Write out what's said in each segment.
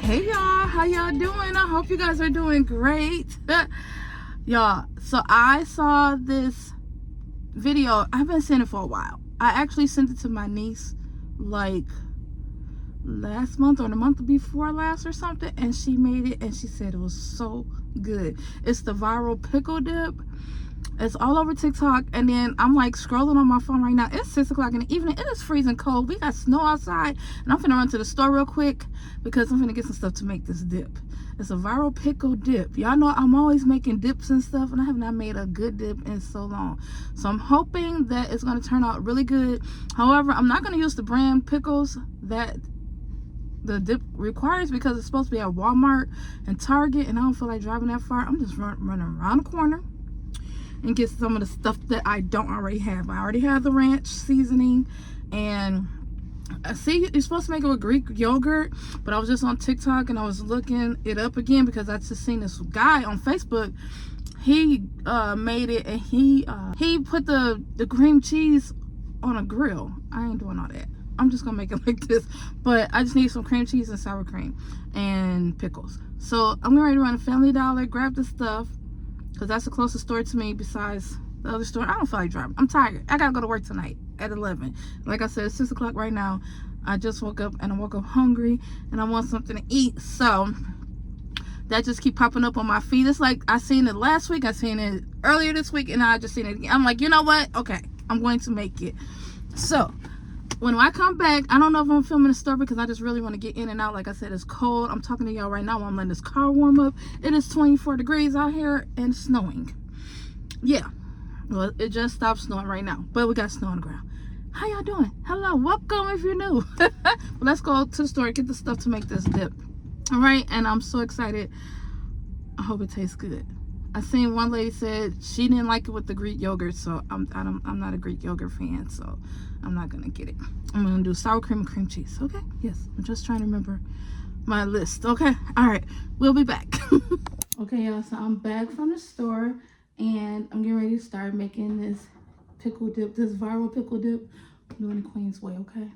Hey y'all, how y'all doing? I hope you guys are doing great. Y'all, so I saw this video. I've been seeing it for a while. I actually sent it to my niece like last month or the month before last or something, and she made it and she said it was so good. It's the viral pickle dip. It's all over TikTok, and then I'm like scrolling on my phone right now. It's 6 o'clock in the evening. It is freezing cold. We got snow outside, and I'm finna run to the store real quick because I'm finna get some stuff to make this dip. It's a viral pickle dip. Y'all know I'm always making dips and stuff, and I have not made a good dip in so long. So I'm hoping that it's gonna turn out really good. However, I'm not gonna use the brand pickles that the dip requires because it's supposed to be at Walmart and Target, and I don't feel like driving that far. I'm just running around the corner and get some of the stuff that I don't already have. I already have the ranch seasoning, and I see you're supposed to make it with Greek yogurt, but I was just on TikTok and I was looking it up again because I just seen this guy on Facebook. He made it, and he put the cream cheese on a grill. I ain't doing all that. I'm just gonna make it like this, but I just need some cream cheese and sour cream and pickles. So I'm ready to run to Family Dollar, grab the stuff, because that's the closest store to me besides the other store. I don't feel like driving. I'm tired. I gotta go to work tonight at 11. Like I said, it's 6 o'clock right now. I just woke up, and I woke up hungry, and I want something to eat. So that just keep popping up on my feed. It's like I seen it last week, I seen it earlier this week, and I just seen it again. I'm like, you know what? Okay, I'm going to make it. So when I come back, I don't know if I'm filming the store because I just really want to get in and out. Like I said, it's cold. I'm talking to y'all right now while I'm letting this car warm up. It is 24 degrees out here and snowing. Yeah, well, it just stopped snowing right now, but we got snow on the ground. How y'all doing? Hello, welcome if you're new. Well, let's go to the store and get the stuff to make this dip. All right, and I'm so excited. I hope it tastes good. I seen one lady said she didn't like it with the Greek yogurt, so I'm not a Greek yogurt fan, so I'm not gonna get it. I'm gonna do sour cream and cream cheese. Okay, yes, I'm just trying to remember my list. Okay, all right, we'll be back. Okay, y'all, so I'm back from the store, and I'm getting ready to start making this pickle dip, this viral pickle dip. I'm doing it Queen's way. Okay,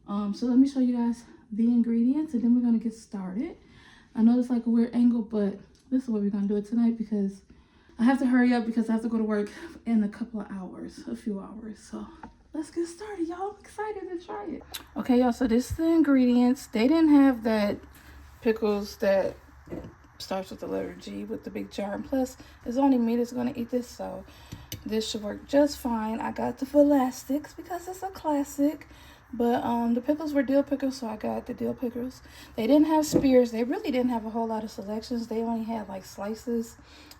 so let me show you guys the ingredients, and then we're gonna get started. I know it's like a weird angle, but this is what we're gonna do it tonight because I have to hurry up because I have to go to work in a couple of hours, a few hours. So let's get started, y'all. I'm excited to try it. Okay, y'all, so this is the ingredients. They didn't have that pickles that starts with the letter G with the big jar, and plus it's only me that's gonna eat this, so this should work just fine. I got the Elastics because it's a classic. But the pickles were dill pickles, so I got the dill pickles. They didn't have spears. They really didn't have a whole lot of selections. They only had like slices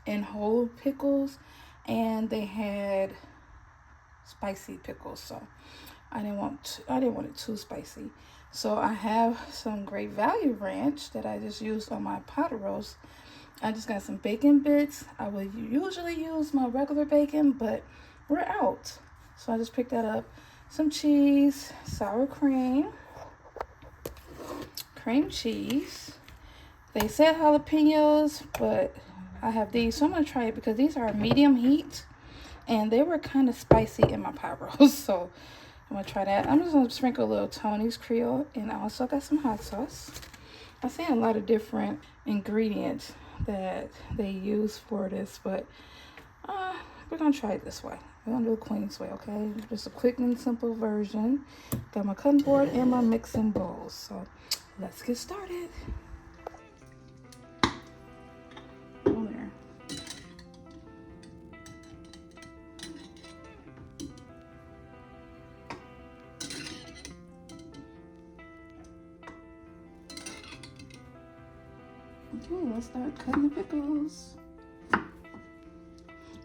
and whole pickles, and they had spicy pickles. So I didn't want it too spicy. So I have some Great Value ranch that I just used on my pot roast. I just got some bacon bits. I would usually use my regular bacon, but we're out, so I just picked that up. Some cheese, sour cream, cream cheese. They said jalapenos, but I have these, so I'm gonna try it because these are medium heat, and they were kind of spicy in my pot roast, so I'm gonna try that. I'm just gonna sprinkle a little Tony's Creole, and I also got some hot sauce. I've seen a lot of different ingredients that they use for this, but we're gonna try it this way. We're gonna do it Queen's way, okay? Just a quick and simple version. Got my cutting board and my mixing bowls. So let's get started. Oh, there. Okay, let's start cutting the pickles.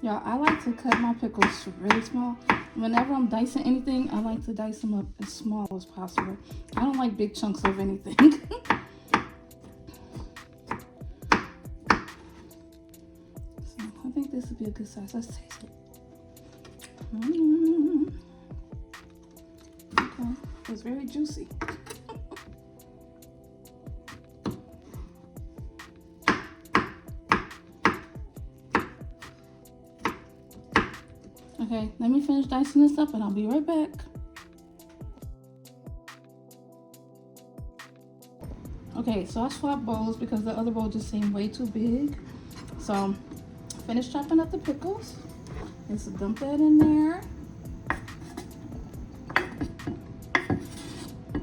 Y'all, I like to cut my pickles really small. Whenever I'm dicing anything, I like to dice them up as small as possible. I don't like big chunks of anything. So I think this would be a good size. Let's taste it. Okay, it's very juicy. Okay, let me finish dicing this up and I'll be right back. Okay, so I swapped bowls because the other bowl just seemed way too big. So finished chopping up the pickles. Let's dump that in there. A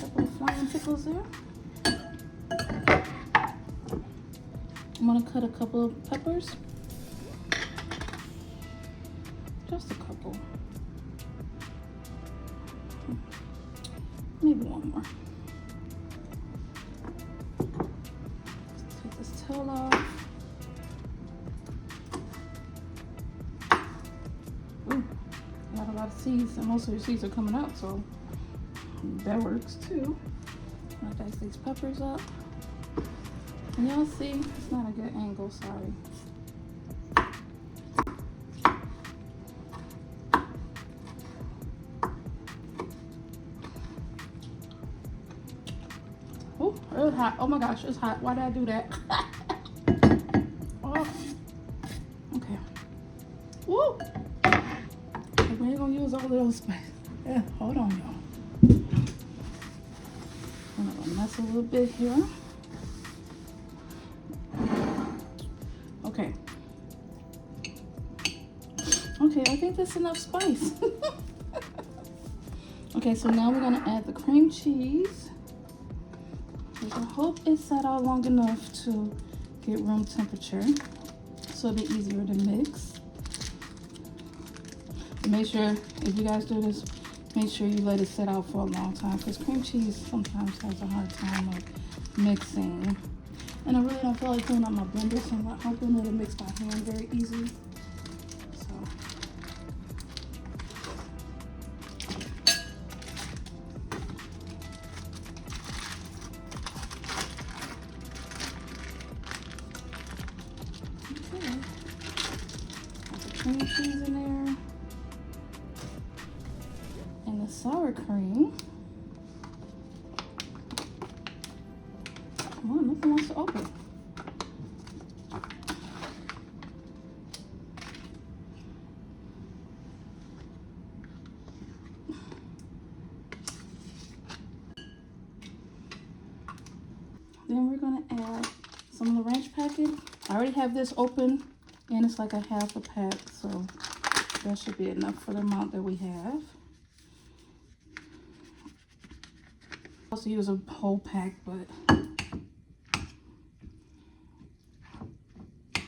couple of flying pickles there. I'm gonna cut a couple of peppers. Just a couple. Maybe one more. Take this tail off. Ooh, got a lot of seeds, and most of your seeds are coming out, so that works too. I'll dice these peppers up. And y'all see, it's not a good angle, sorry. Oh, it's hot. Oh my gosh, it's hot. Why did I do that? Oh. Okay. Woo! We ain't gonna use all of those spices. Yeah, hold on, y'all. I'm gonna mess a little bit here. Okay. Okay, I think that's enough spice. Okay, so now we're gonna add the cream cheese. I hope it set out long enough to get room temperature, so it'll be easier to mix. Make sure, if you guys do this, make sure you let it sit out for a long time, because cream cheese sometimes has a hard time of mixing. And I really don't feel like doing it on my blender, so I'm not hoping it'll mix by hand very easily. So. Okay. Got the cream cheese in there. And the sour cream. Oh, nothing wants to open. Then we're gonna add some of the ranch packet. I already have this open, and it's like a half a pack, so that should be enough for the amount that we have. Also use a whole pack, but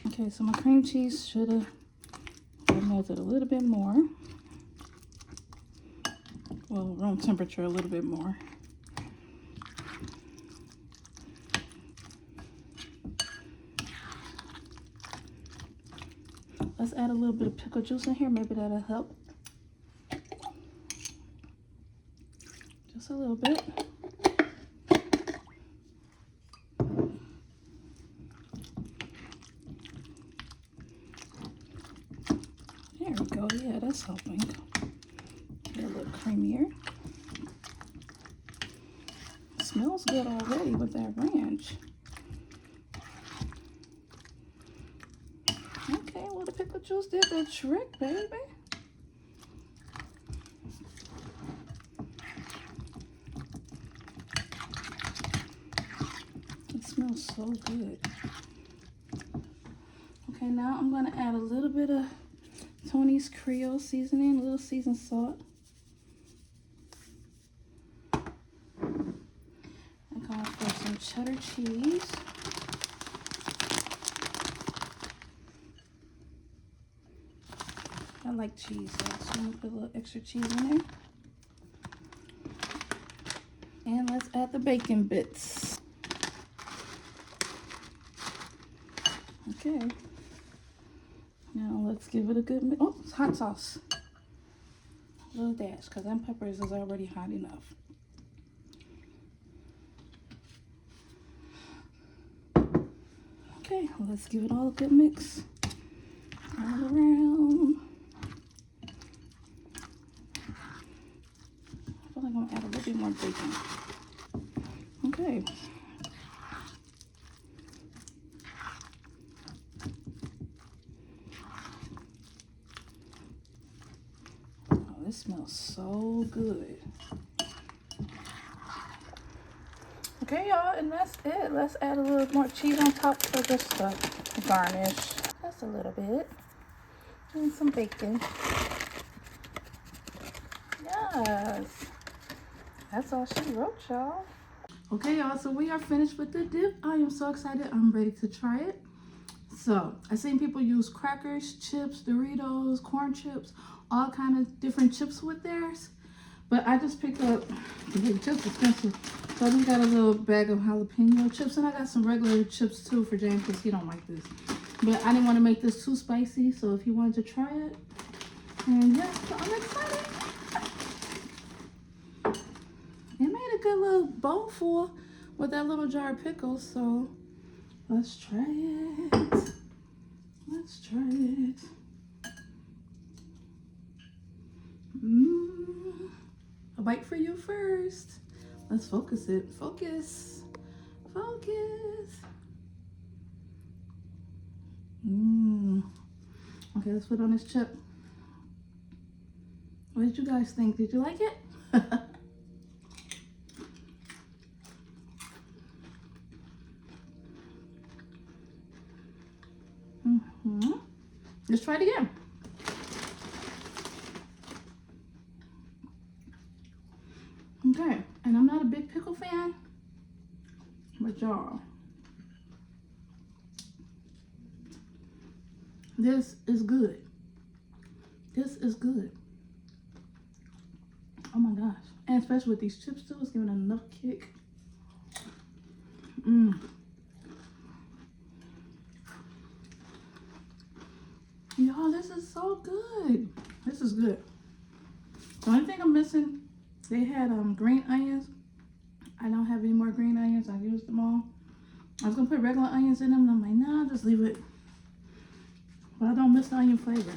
okay, so my cream cheese should have melted a little bit more. Well, room temperature a little bit more. Let's add a little bit of pickle juice in here. Maybe that'll help. Just a little bit. There we go. Yeah, that's helping. Get a little creamier. It smells good already with that ranch. Okay, well, the pickle juice did the trick, baby. It smells so good. Okay, now I'm gonna add a little bit of Tony's Creole seasoning, a little seasoned salt. I'm going for some cheddar cheese. I like cheese, so I'm gonna put a little extra cheese in there. And let's add the bacon bits. Okay. Now let's give it a good mix. Oh, it's hot sauce. A little dash, because them peppers is already hot enough. Okay, let's give it all a good mix. All around. I feel like I'm gonna add a little bit more bacon. Okay. Oh, this smells so good. Okay, y'all, and that's it. Let's add a little more cheese on top for just the garnish. Just a little bit. And some bacon. Yes. That's all she wrote, y'all. Okay, y'all, so we are finished with the dip. I am so excited. I'm ready to try it. So, I've seen people use crackers, chips, Doritos, corn chips, all kind of different chips with theirs. But I just picked up, the chips expensive, so I just got a little bag of jalapeno chips, and I got some regular chips too for James because he don't like this. But I didn't want to make this too spicy, so if he wanted to try it, and yeah, so I'm excited. It made a good little bowl full with that little jar of pickles, so let's try it. Let's try it. A bite for you first. Let's focus it. Focus. Focus. Okay, let's put on this chip. What did you guys think? Did you like it? Let's try it again. Okay, and I'm not a big pickle fan, but y'all, this is good. This is good. Oh my gosh. And especially with these chips too, it's giving it enough kick. Y'all, this is so good. This is good. The only thing I'm missing, they had green onions. I don't have any more green onions. I used them all. I was gonna put regular onions in them, and I'm like, nah, just leave it. But I don't miss the onion flavor.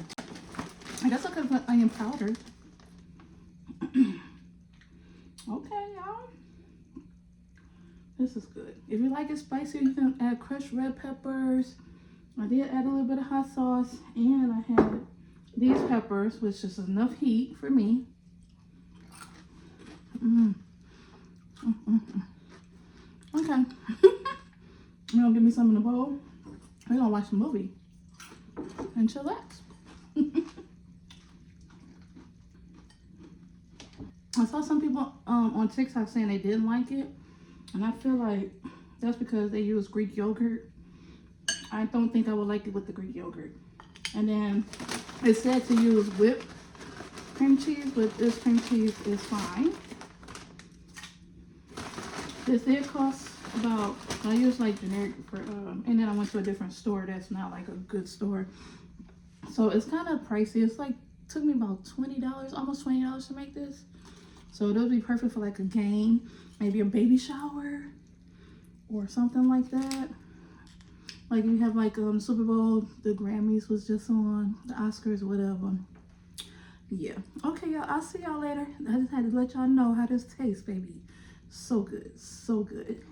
I guess I could put onion powder. Okay, y'all. This is good. If you like it spicy, you can add crushed red peppers. I did add a little bit of hot sauce, and I had these peppers, which is enough heat for me. Okay. You gonna give me some in the bowl? We're gonna watch a movie and chillax. I saw some people on TikTok saying they didn't like it, and I feel like that's because they use Greek yogurt. I don't think I would like it with the Greek yogurt. And then it said to use whipped cream cheese, but this cream cheese is fine. This did cost about, I use like generic for, and then I went to a different store that's not like a good store. So it's kind of pricey. It's like, took me about $20, almost $20 to make this. So it'll be perfect for like a game, maybe a baby shower or something like that. Like you have like Super Bowl, the Grammys was just on, the Oscars, whatever. Yeah. Okay, y'all, I'll see y'all later. I just had to let y'all know how this tastes, baby. So good, so good.